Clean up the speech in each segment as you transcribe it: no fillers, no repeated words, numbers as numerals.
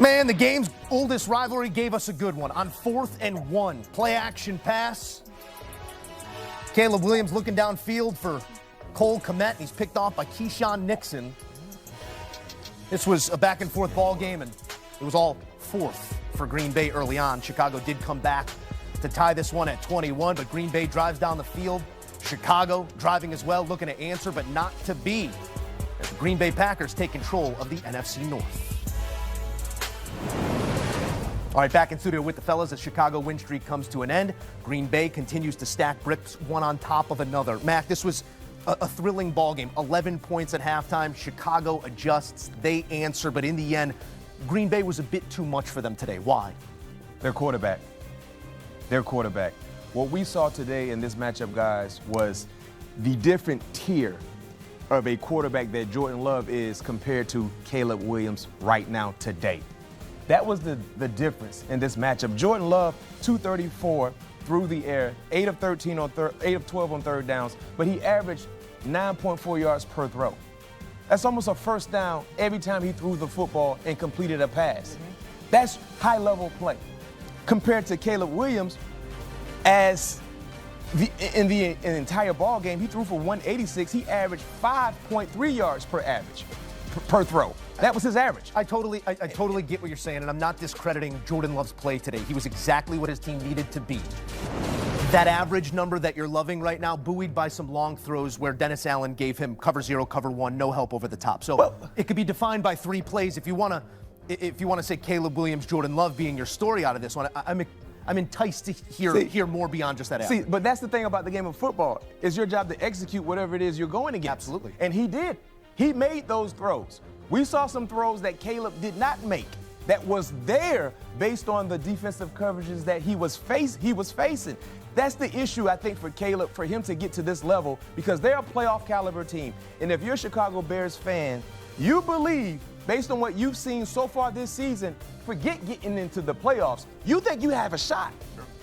Man, the game's oldest rivalry gave us a good one. On 4th and 1, play action pass. Caleb Williams looking downfield for Cole Kmet. He's picked off by Keyshawn Nixon. This was a back and forth ball game, and it was all 4th for Green Bay early on. Chicago did come back to tie this one at 21, but Green Bay drives down the field. Chicago driving as well, looking to answer, but not to be, as the Green Bay Packers take control of the NFC North. All right, back in studio with the fellas as Chicago win streak comes to an end. Green Bay continues to stack bricks one on top of another. Mac, this was a thrilling ball game. 11 points at halftime. Chicago adjusts. They answer. But in the end, Green Bay was a bit too much for them today. Why? Their quarterback. What we saw today in this matchup, guys, was the different tier of a quarterback that Jordan Love is compared to Caleb Williams right now today. That was the difference in this matchup. Jordan Love, 234 through the air, 8 of 12 on third downs, but he averaged 9.4 yards per throw. That's almost a first down every time he threw the football and completed a pass. That's high-level play. Compared to Caleb Williams, in the entire ball game, he threw for 186. He averaged 5.3 yards per throw. That was his average. I totally get what you're saying, and I'm not discrediting Jordan Love's play today. He was exactly what his team needed to be. That average number that you're loving right now, buoyed by some long throws where Dennis Allen gave him cover 0, cover 1, no help over the top. So it could be defined by 3 plays. If you want to say Caleb Williams, Jordan Love being your story out of this one, I'm enticed to hear more beyond just that average. See, but that's the thing about the game of football. It's your job to execute whatever it is you're going against. Absolutely. And he did. He made those throws. We saw some throws that Caleb did not make that was there based on the defensive coverages that he was facing. That's the issue, I think, for Caleb, for him to get to this level, because they're a playoff caliber team. And if you're a Chicago Bears fan, you believe, based on what you've seen so far this season, forget getting into the playoffs. You think you have a shot.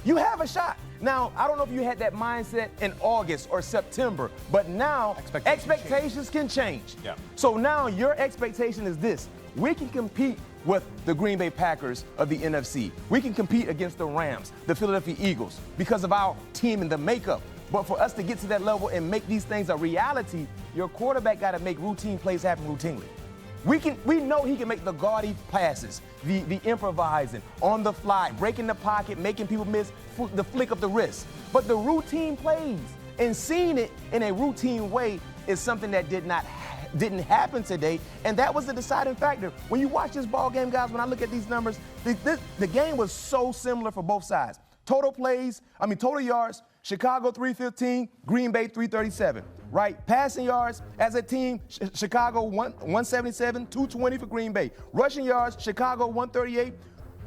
You have a shot. Now, I don't know if you had that mindset in August or September, but now expectations can change. Yeah. So now your expectation is this. We can compete with the Green Bay Packers of the NFC. We can compete against the Rams, the Philadelphia Eagles, because of our team and the makeup. But for us to get to that level and make these things a reality, your quarterback got to make routine plays happen routinely. We know he can make the gaudy passes, the improvising, on the fly, breaking the pocket, making people miss the flick of the wrist. But the routine plays and seeing it in a routine way is something that didn't happen today, and that was the deciding factor. When you watch this ball game, guys, when I look at these numbers, the game was so similar for both sides. Total yards, Chicago 315, Green Bay 337. Right? Passing yards as a team, Chicago 177, 220 for Green Bay. Rushing yards, Chicago 138,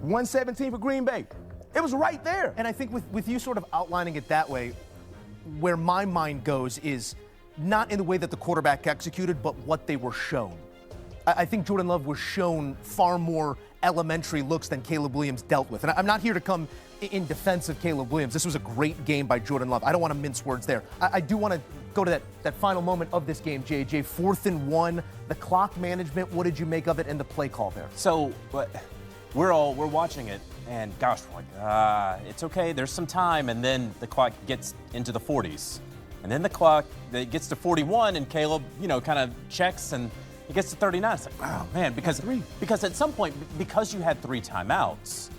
117 for Green Bay. It was right there. And I think with you sort of outlining it that way, where my mind goes is not in the way that the quarterback executed, but what they were shown. I think Jordan Love was shown far more elementary looks than Caleb Williams dealt with. And I'm not here to come in defense of Caleb Williams. This was a great game by Jordan Love. I don't want to mince words there. I do want to go to that final moment of this game, JJ. 4th and 1, the clock management, what did you make of it, and the play call there? So we're watching it, and gosh, we're like, it's okay, there's some time, and then the clock gets into the 40s. And then the clock gets to 41, and Caleb, kind of checks, and he gets to 39. It's like, oh, man, because at some point, because you had 3 timeouts,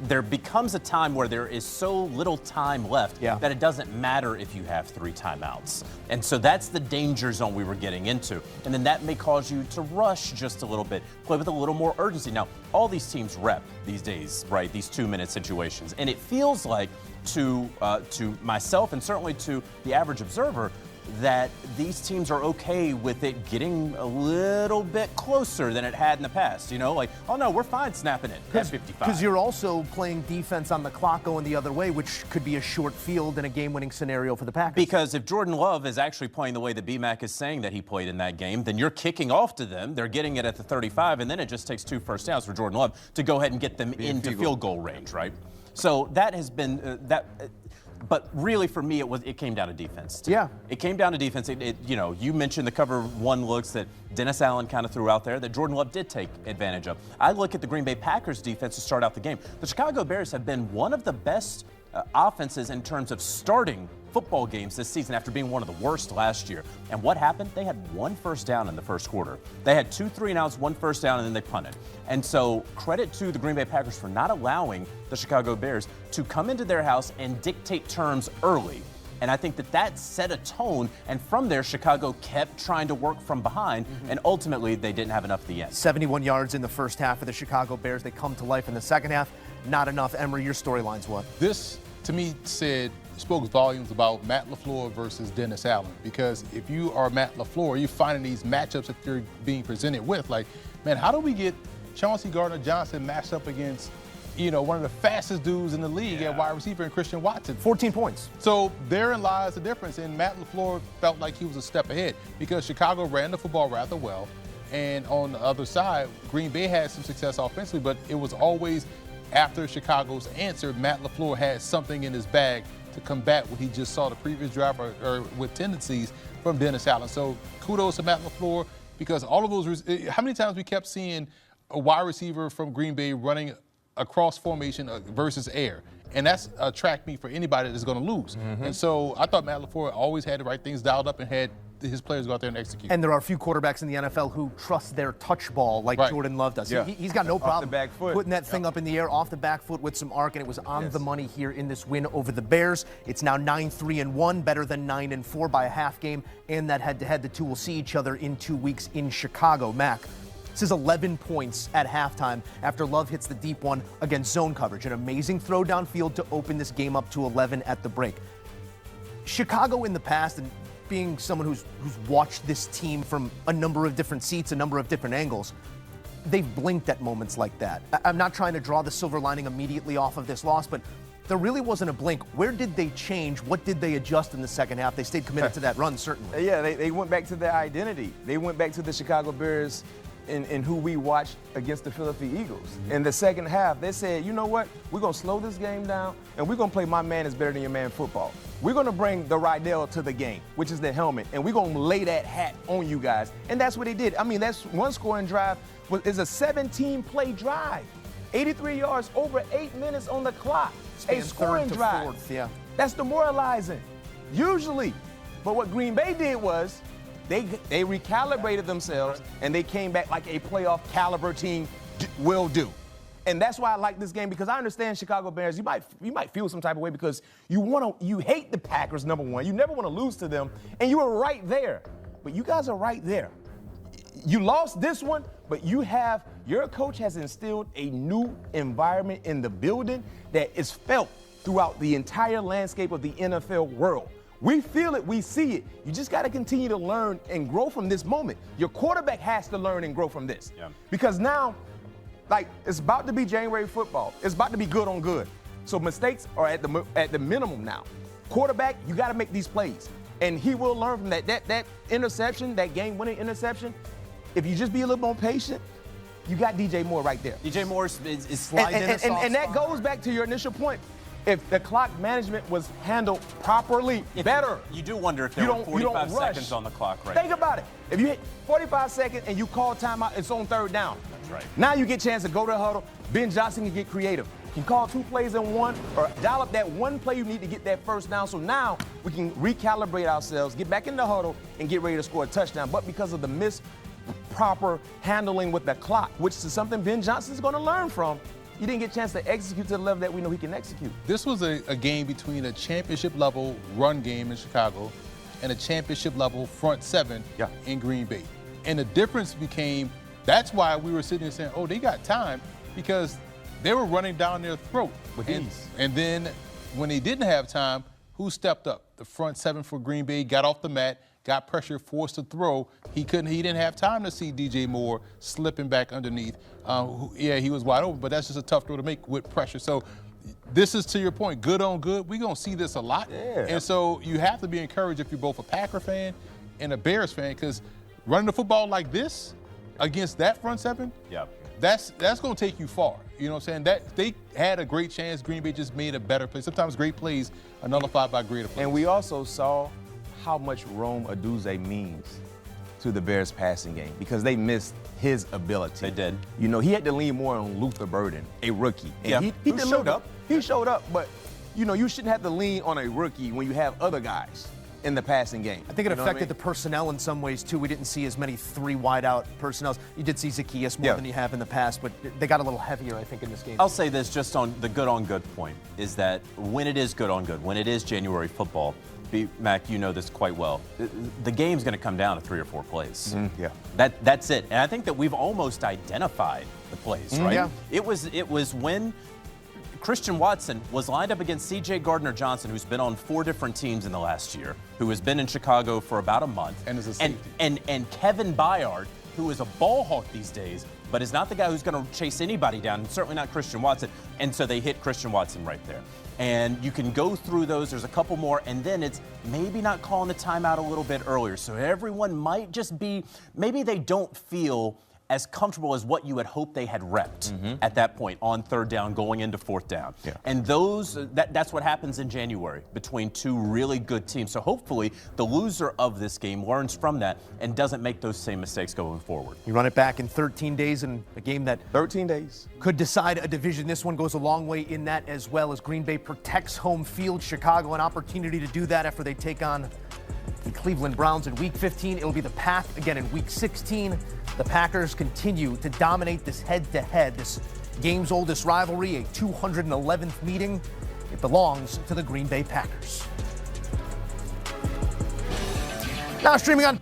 there becomes a time where there is so little time left that it doesn't matter if you have 3 timeouts. And so that's the danger zone we were getting into. And then that may cause you to rush just a little bit, play with a little more urgency. Now, all these teams rep these days, right, these 2-minute situations. And it feels like to myself and certainly to the average observer that these teams are okay with it getting a little bit closer than it had in the past. Like, oh no, we're fine snapping it at 55. Because you're also playing defense on the clock going the other way, which could be a short field and a game-winning scenario for the Packers. Because if Jordan Love is actually playing the way that BMAC is saying that he played in that game, then you're kicking off to them. They're getting it at the 35, and then it just takes 2 first downs for Jordan Love to go ahead and get them into field goal range, right? So that has been But really, for me, it came down to defense. Yeah. It came down to defense. You mentioned the cover one looks that Dennis Allen kind of threw out there that Jordan Love did take advantage of. I look at the Green Bay Packers defense to start out the game. The Chicago Bears have been one of the best offenses in terms of starting football games this season after being one of the worst last year. And what happened? They had 1 first down in the first quarter. They had 2 3-and-outs, 1 first down, and then they punted. And so credit to the Green Bay Packers for not allowing the Chicago Bears to come into their house and dictate terms early. And I think that set a tone, and from there, Chicago kept trying to work from behind, and ultimately, they didn't have enough at the end. 71 yards in the first half for the Chicago Bears. They come to life in the second half. Not enough. Emery, your storyline's what? This, to me, spoke volumes about Matt LaFleur versus Dennis Allen. Because if you are Matt LaFleur, you're finding these matchups that you're being presented with. Like, man, how do we get Chauncey Gardner-Johnson matched up against, one of the fastest dudes in the league at wide receiver in Christian Watson? 14 points. So therein lies the difference. And Matt LaFleur felt like he was a step ahead because Chicago ran the football rather well. And on the other side, Green Bay had some success offensively, but it was always after Chicago's answer, Matt LaFleur had something in his bag to combat what he just saw the previous drive or with tendencies from Dennis Allen. So kudos to Matt LaFleur because all of those, how many times we kept seeing a wide receiver from Green Bay running across formation versus air. And that's a track meet for anybody that's going to lose. And so I thought Matt LaFleur always had the right things dialed up and had his players go out there and execute. And there are a few quarterbacks in the NFL who trust their touch ball like Jordan Love does. Yeah. He's got no problem Off the back foot. putting that thing up in the air off the back foot with some arc, and it was on the money here in this win over the Bears. It's now 9-3-1, better than 9-4 by a half game, and that head-to-head. The two will see each other in 2 weeks in Chicago. Mac, this is 11 points at halftime after Love hits the deep one against zone coverage. An amazing throw downfield to open this game up to 11 at the break. Chicago in the past, and being someone who's watched this team from a number of different seats, a number of different angles, they've blinked at moments like that. I'm not trying to draw the silver lining immediately off of this loss, but there really wasn't a blink. Where did they change? What did they adjust in the second half? They stayed committed to that run, certainly. Yeah, they went back to their identity. They went back to the Chicago Bears in who we watched against the Philadelphia Eagles. In the second half, they said, you know what? We're going to slow this game down, and we're going to play my man is better than your man football. We're going to bring the Rydell to the game, which is the helmet, and we're going to lay that hat on you guys. And that's what they did. I mean, that's one scoring drive. Is a 17-play drive. 83 yards, over 8 minutes on the clock. A scoring drive. Fourth, yeah. That's demoralizing, usually. But what Green Bay did was they recalibrated themselves, and they came back like a playoff caliber team will do. And that's why I like this game, because I understand Chicago Bears. You might feel some type of way because you hate the Packers, number one. You never want to lose to them, and you were right there. But you guys are right there. You lost this one, but your coach has instilled a new environment in the building that is felt throughout the entire landscape of the NFL world. We feel it, we see it. You just got to continue to learn and grow from this moment. Your quarterback has to learn and grow from this. Yeah. Because now, it's about to be January football. It's about to be good on good. So mistakes are at the minimum now. Quarterback, you got to make these plays. And he will learn from that. That interception, that game-winning interception, if you just be a little more patient, you got DJ Moore right there. DJ Moore is sliding in a soft and that goes back to your initial point. If the clock management was handled properly, better. You do wonder if there were 45 seconds on the clock right Think about it. If you hit 45 seconds and you call timeout, it's on third down. That's right. Now you get a chance to go to the huddle. Ben Johnson can get creative. You can call 2 plays in one, or dial up that one play you need to get that first down. So now we can recalibrate ourselves, get back in the huddle, and get ready to score a touchdown. But because of the proper handling with the clock, which is something Ben Johnson is going to learn from, he didn't get a chance to execute to the level that we know he can execute. This was a game between a championship-level run game in Chicago and a championship-level front seven in Green Bay. And the difference became, that's why we were sitting there saying, oh, they got time, because they were running down their throat with ease. And then when they didn't have time, who stepped up? The front seven for Green Bay got off the mat, got pressure, forced to throw. He didn't have time to see DJ Moore slipping back underneath. He was wide open, but that's just a tough throw to make with pressure. So this is, to your point, good on good. We're going to see this a lot. Yeah. And so you have to be encouraged if you're both a Packer fan and a Bears fan, because running the football like this against that front seven, that's going to take you far. You know what I'm saying? That they had a great chance. Green Bay just made a better play. Sometimes great plays are nullified by greater plays. And we also saw how much Rome Odunze means to the Bears passing game because they missed his ability. They did. You know, he had to lean more on Luther Burden, a rookie. And he showed up. He showed up, but, you know, you shouldn't have to lean on a rookie when you have other guys in the passing game. I think it affected the personnel in some ways, too. We didn't see as many three wide-out personnel. You did see Zacchaeus more than you have in the past, but they got a little heavier, I think, in this game. I'll say this just on the good point, is that when it is good on good, when it is January football, Mac, you know this quite well, the game's going to come down to 3 or 4 plays. That's it. And I think that we've almost identified the plays, right? Yeah. It was when Christian Watson was lined up against C.J. Gardner-Johnson, who's been on 4 different teams in the last year, who has been in Chicago for about a month. And is a safety. And Kevin Byard, who is a ball hawk these days, but is not the guy who's going to chase anybody down, and certainly not Christian Watson. And so they hit Christian Watson right there. And you can go through those. There's a couple more, and then it's maybe not calling the timeout a little bit earlier. So everyone might just be, maybe they don't feel as comfortable as what you had hoped they had repped at that point on 3rd down going into 4th down. And that's what happens in January between 2 really good teams. So hopefully the loser of this game learns from that and doesn't make those same mistakes going forward. You run it back in 13 days in a game that 13 days could decide a division. This one goes a long way in that as well, as Green Bay protects home field. Chicago an opportunity to do that after they take on the Cleveland Browns in Week 15. It'll be the path again in Week 16. The Packers continue to dominate this head-to-head, this game's oldest rivalry, a 211th meeting. It belongs to the Green Bay Packers. Now streaming on